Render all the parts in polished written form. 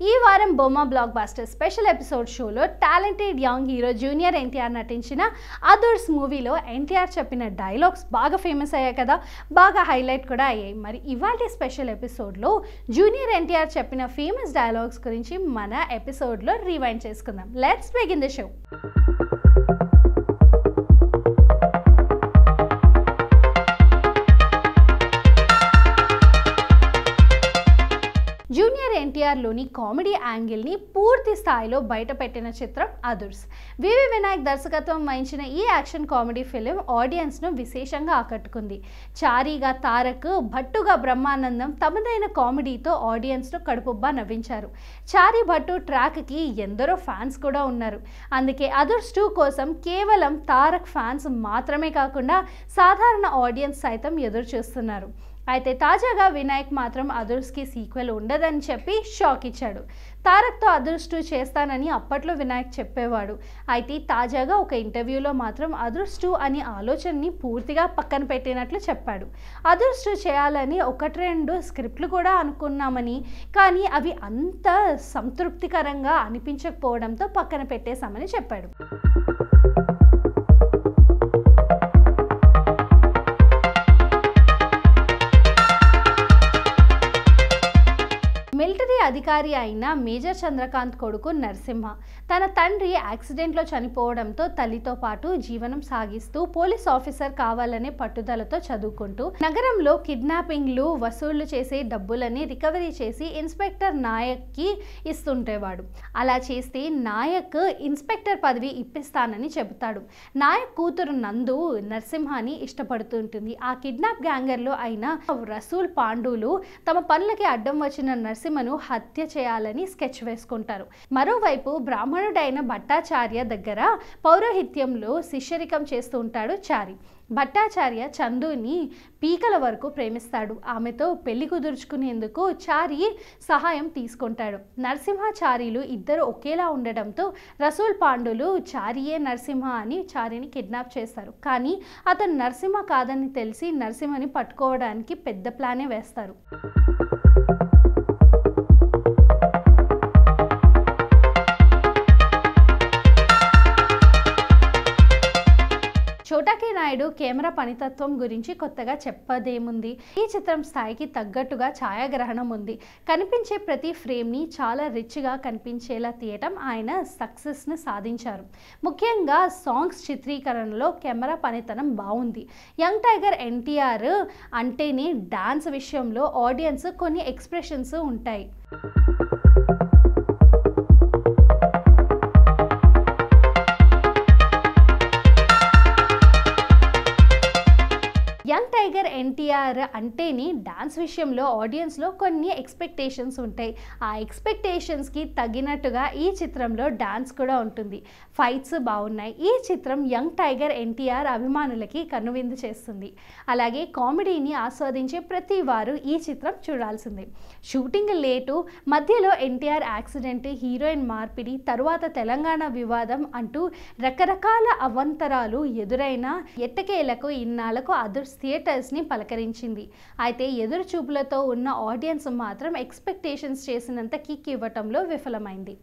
ఈ వారం బొమ్మ బ్లాక్ బాస్టర్ స్పెషల్ ఎపిసోడ్ షోలో talented young hero junior NTR నటించిన అదర్స్ మూవీలో ఎన్టీఆర్ చెప్పిన డైలాగ్స్ బాగా ఫేమస్ అయ్యాయి కదా, బాగా హైలైట్ కూడా అయ్యాయి. మరి ఇవాళ స్పెషల్ ఎపిసోడ్లో జూనియర్ ఎన్టీఆర్ చెప్పిన ఫేమస్ డైలాగ్స్ గురించి మన ఎపిసోడ్లో రీవైండ్ చేసుకుందాం. Let's begin the show. Junior ఎన్టీఆర్లోని కామెడీ యాంగిల్ని పూర్తి స్థాయిలో బయటపెట్టిన చిత్రం అదర్స్. వివి వినాయక్ దర్శకత్వం వహించిన ఈ యాక్షన్ కామెడీ ఫిలిం ఆడియన్స్ను విశేషంగా ఆకట్టుకుంది. చారీగా తారక్, భట్టుగా బ్రహ్మానందం తమదైన కామెడీతో ఆడియన్స్ను కడుపుబ్బా నవ్వించారు. చారీ భట్టు ట్రాక్కి ఎందరో ఫ్యాన్స్ కూడా ఉన్నారు. అందుకే అదర్స్ 2 కోసం కేవలం తారక్ ఫ్యాన్స్ మాత్రమే కాకుండా సాధారణ ఆడియన్స్ సైతం ఎదురు చూస్తున్నారు. అయితే తాజాగా వినాయక్ మాత్రం అదర్స్కి సీక్వెల్ ఉండదని చెప్పి షాక్ ఇచ్చాడు. తారక్తో అదర్స్ 2 చేస్తానని అప్పట్లో వినాయక్ చెప్పేవాడు. అయితే తాజాగా ఒక ఇంటర్వ్యూలో మాత్రం అదర్స్ 2 అనే ఆలోచనని పూర్తిగా పక్కన పెట్టినట్లు చెప్పాడు. అదర్స్ 2 చేయాలని 1-2 స్క్రిప్ట్లు కూడా అనుకున్నామని, కానీ అవి అంత సంతృప్తికరంగా అనిపించకపోవడంతో పక్కన పెట్టేశామని చెప్పాడు. మిలిటరీ అధికారి అయిన మేజర్ చంద్రకాంత్ కొడుకు నరసింహ తన తండ్రి యాక్సిడెంట్లో చనిపోవడంతో తల్లితో పాటు జీవనం సాగిస్తూ పోలీస్ ఆఫీసర్ కావాలనే పట్టుదలతో చదువుకుంటూ నగరంలో కిడ్నాపింగ్లు, వసూళ్లు చేసే డబ్బులని రికవరీ చేసి ఇన్స్పెక్టర్ నాయక్కి ఇస్తుంటేవాడు. అలా చేస్తే నాయక్ ఇన్స్పెక్టర్ పదవి ఇప్పిస్తానని చెబుతాడు. నాయక్ కూతురు నందు నరసింహాని ఇష్టపడుతుంటుంది. ఆ కిడ్నాప్ గ్యాంగర్లో అయిన రసూల్ పాండులు తమ పనులకి అడ్డం వచ్చిన నరసింహను హత్య చేయాలని స్కెచ్ వేసుకుంటారు. మరోవైపు బ్రాహ్మణుడైన భట్టాచార్య దగ్గర పౌరోహిత్యంలో శిష్యరికం చేస్తూ ఉంటాడు చారి. భట్టాచార్య చందుని పీకల వరకు ప్రేమిస్తాడు. ఆమెతో పెళ్లి కుదుర్చుకునేందుకు చారి సహాయం తీసుకుంటాడు. నరసింహాచార్యులు ఇద్దరు ఒకేలా ఉండడంతో రసూల్ పాండులు చారియే నరసింహ అని చారిని కిడ్నాప్ చేస్తారు. కానీ అతను నరసింహ కాదని తెలిసి నరసింహని పట్టుకోవడానికి పెద్ద ప్లానే వేస్తారు. చోటాకి నాయుడు కెమెరా పనితత్వం గురించి కొత్తగా చెప్పదేముంది. ఈ చిత్రం స్థాయికి తగ్గట్టుగా ఛాయాగ్రహణం ఉంది. కనిపించే ప్రతి ఫ్రేమ్ని చాలా రిచ్గా కనిపించేలా తీయటం ఆయన సక్సెస్ని సాధించారు. ముఖ్యంగా సాంగ్స్ చిత్రీకరణలో కెమెరా పనితనం బాగుంది. యంగ్ టైగర్ ఎన్టీఆర్ అంటేనే డాన్స్ విషయంలో ఆడియన్స్ కొన్ని ఎక్స్ప్రెషన్స్ ఉంటాయి. యంగ్ టైగర్ ఎన్టీఆర్ అంటేనే డాన్స్ విషయంలో ఆడియన్స్లో కొన్ని ఎక్స్పెక్టేషన్స్ ఉంటాయి. ఆ ఎక్స్పెక్టేషన్స్కి తగినట్టుగా ఈ చిత్రంలో డాన్స్ కూడా ఉంటుంది. ఫైట్స్ బాగున్నాయి. ఈ చిత్రం యంగ్ టైగర్ ఎన్టీఆర్ అభిమానులకి కనువిందు చేస్తుంది. అలాగే కామెడీని ఆస్వాదించే ప్రతి వారు ఈ చిత్రం చూడాల్సిందే. షూటింగ్ లేటు, మధ్యలో ఎన్టీఆర్ యాక్సిడెంట్, హీరోయిన్ మార్పిడి, తరువాత తెలంగాణ వివాదం అంటూ రకరకాల అవంతరాలు ఎదురైన ఎట్టకేలకు ఇన్నాళ్లకు అదర్స్ థియేటర్స్ని పలకరించింది. అయితే ఎదురు చూపులతో ఉన్న ఆడియన్స్ మాత్రం ఎక్స్పెక్టేషన్స్ చేసినంత కిక్ ఇవ్వటంలో విఫలమైంది.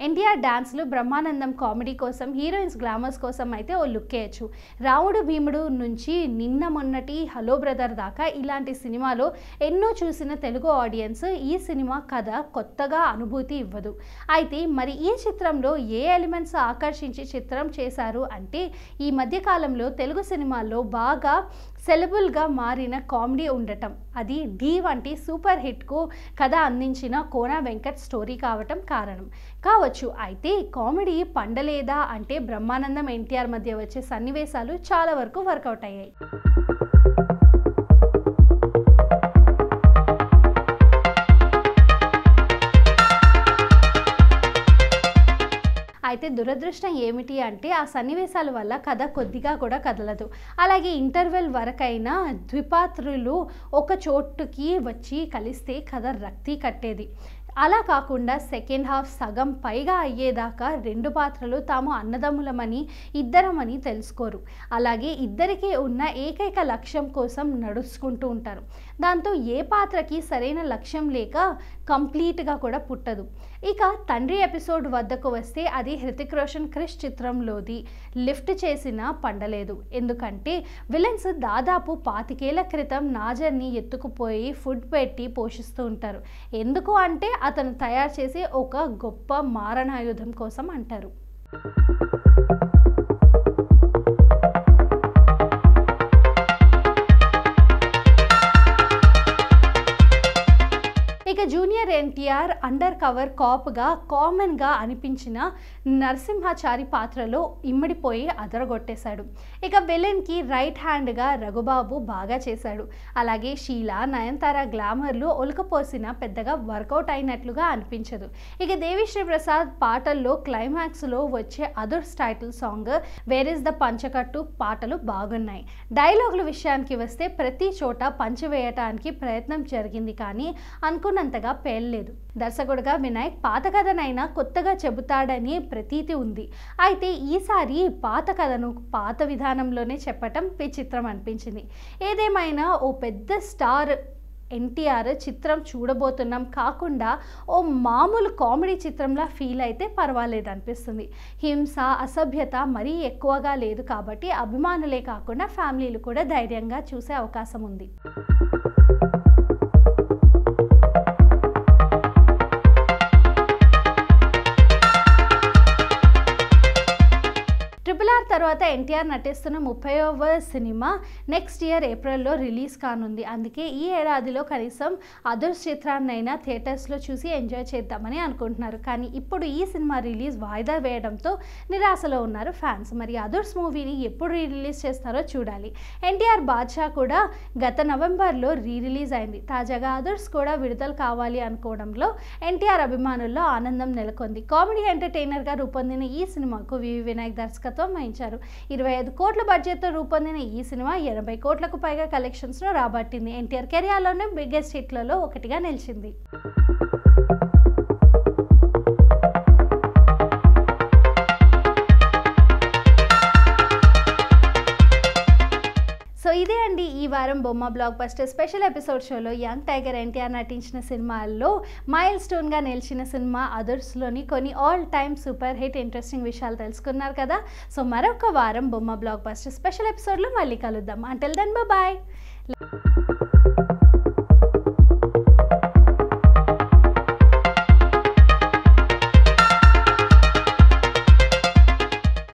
ఎన్టీఆర్ డాన్స్లు, బ్రహ్మానందం కామెడీ కోసం, హీరోయిన్స్ గ్లామర్స్ కోసం అయితే ఓ లుక్ వేయచ్చు. రాముడు భీముడు నుంచి నిన్న మొన్నటి హలో బ్రదర్ దాకా ఇలాంటి సినిమాలో ఎన్నో చూసిన తెలుగు ఆడియన్స్ ఈ సినిమా కథ కొత్తగా అనుభూతి ఇవ్వదు. అయితే మరి ఈ చిత్రంలో ఏ ఎలిమెంట్స్ ఆకర్షించి చిత్రం చేశారు అంటే, ఈ మధ్యకాలంలో తెలుగు సినిమాల్లో బాగా సెలబుల్గా మారిన కామెడీ ఉండటం. అది ఢీ వంటి సూపర్ హిట్కు కథ అందించిన కోన వెంకట్ స్టోరీ కావటం కారణం కావచ్చు. అయితే కామెడీ పండలేదా అంటే బ్రహ్మానందం ఎన్టీఆర్ మధ్య వచ్చే సన్నివేశాలు చాలా వరకు వర్కౌట్ అయ్యాయి. అయితే దురదృష్టం ఏమిటి అంటే ఆ సన్నివేశాల వల్ల కథ కొద్దిగా కూడా కదలదు. అలాగే ఇంటర్వెల్ వరకైనా ద్విపాత్రులు ఒక చోటుకి వచ్చి కలిస్తే కథ రక్తి కట్టేది. అలా కాకుండా సెకండ్ హాఫ్ సగం పైగా అయ్యేదాకా 2 పాత్రలు తాము అన్నదమ్ములమని ఇద్దరమని తెలుసుకోరు. అలాగే ఇద్దరికీ ఉన్న ఏకైక లక్ష్యం కోసం నడుచుకుంటూ ఉంటారు. దాంతో ఏ పాత్రకి సరైన లక్ష్యం లేక కంప్లీట్గా కూడా పుట్టదు. ఇక తండ్రి ఎపిసోడ్ వద్దకు వస్తే అది హృతిక్ రోషన్ క్రిష్ చిత్రంలోది లిఫ్ట్ చేసినా పండలేదు. ఎందుకంటే విలన్స్ దాదాపు 25 ఏళ్ల క్రితం నాజర్ని ఎత్తుకుపోయి ఫుడ్ పెట్టి పోషిస్తూ ఉంటారు. ఎందుకు అంటే అతను తయారు చేసే ఒక గొప్ప మారణాయుధం కోసం అంటారు. ఇక జూనియర్ ఎన్టీఆర్ అండర్ కవర్ కాప్గా కామన్గా అనిపించిన నరసింహాచారి పాత్రలో ఇమ్మడిపోయి అదరగొట్టేశాడు. ఇక విలన్కి రైట్ హ్యాండ్గా రఘుబాబు బాగా చేశాడు. అలాగే షీలా, నయనతార గ్లామర్లు ఒలకపోసిన పెద్దగా వర్కౌట్ అయినట్లుగా అనిపించదు. ఇక దేవిశ్రీ ప్రసాద్ పాటల్లో క్లైమాక్స్లో వచ్చే others title song where is the పంచకట్టు పాటలు బాగున్నాయి. డైలాగుల విషయానికి వస్తే ప్రతి చోట పంచి వేయటానికి ప్రయత్నం జరిగింది, కానీ అనుకున్నంతగా పేలలేదు. దర్శకుడిగా వినాయక్ పాత కథనైనా కొత్తగా చెబుతాడని ప్రతీతి ఉంది. అయితే ఈసారి పాత కథను పాత విధానంలోనే చెప్పటం విచిత్రం అనిపించింది. ఏదేమైనా ఓ పెద్ద స్టార్ ఎన్టీఆర్ చిత్రం చూడబోతున్నాం కాకుండా ఓ మామూలు కామెడీ చిత్రంలా ఫీల్ అయితే పర్వాలేదు అనిపిస్తుంది. హింస, అసభ్యత మరీ ఎక్కువగా లేదు కాబట్టి అభిమానులే కాకుండా ఫ్యామిలీలు కూడా ధైర్యంగా చూసే అవకాశం ఉంది. RRR తర్వాత ఎన్టీఆర్ నటిస్తున్న 30వ సినిమా నెక్స్ట్ ఇయర్ ఏప్రిల్లో రిలీజ్ కానుంది. అందుకే ఈ ఏడాదిలో కనీసం అదర్స్ చిత్రాన్నైనా థియేటర్స్లో చూసి ఎంజాయ్ చేద్దామని అనుకుంటున్నారు. కానీ ఇప్పుడు ఈ సినిమా రిలీజ్ వాయిదా వేయడంతో నిరాశలో ఉన్నారు ఫ్యాన్స్. మరి అదర్స్ మూవీని ఎప్పుడు రిలీజ్ చేస్తారో చూడాలి. ఎన్టీఆర్ బాద్షా కూడా గత నవంబర్లో రిలీజ్ అయింది. తాజాగా అదర్స్ కూడా విడుదల కావాలి అనుకోవడంలో ఎన్టీఆర్ అభిమానుల్లో ఆనందం నెలకొంది. కామెడీ ఎంటర్టైనర్గా రూపొందిన ఈ సినిమాకు వివి వినాయక్ దర్శకత్వం వహించారు. 25 కోట్ల బడ్జెట్తో రూపొందిన ఈ సినిమా 80 కోట్లకు పైగా కలెక్షన్స్ను రాబట్టింది. ఎన్టీఆర్ కెరియర్లోనే బిగ్గెస్ట్ హిట్లలో ఒకటిగా నిలిచింది. సో ఇదే అండి ఈ వారం బొమ్మ బ్లాక్ బస్టర్ స్పెషల్ ఎపిసోడ్ షోలో యంగ్ టైగర్ ఎన్టీఆర్ నటించిన సినిమాల్లో మైల్ స్టోన్గా నిలిచిన సినిమా అదర్స్లోని కొన్ని all time super hit interesting విషయాలు తెలుసుకున్నారు కదా. సో మరొక వారం బొమ్మ బ్లాక్ బస్టర్ స్పెషల్ ఎపిసోడ్లో మళ్ళీ కలుద్దాం. Until then bye.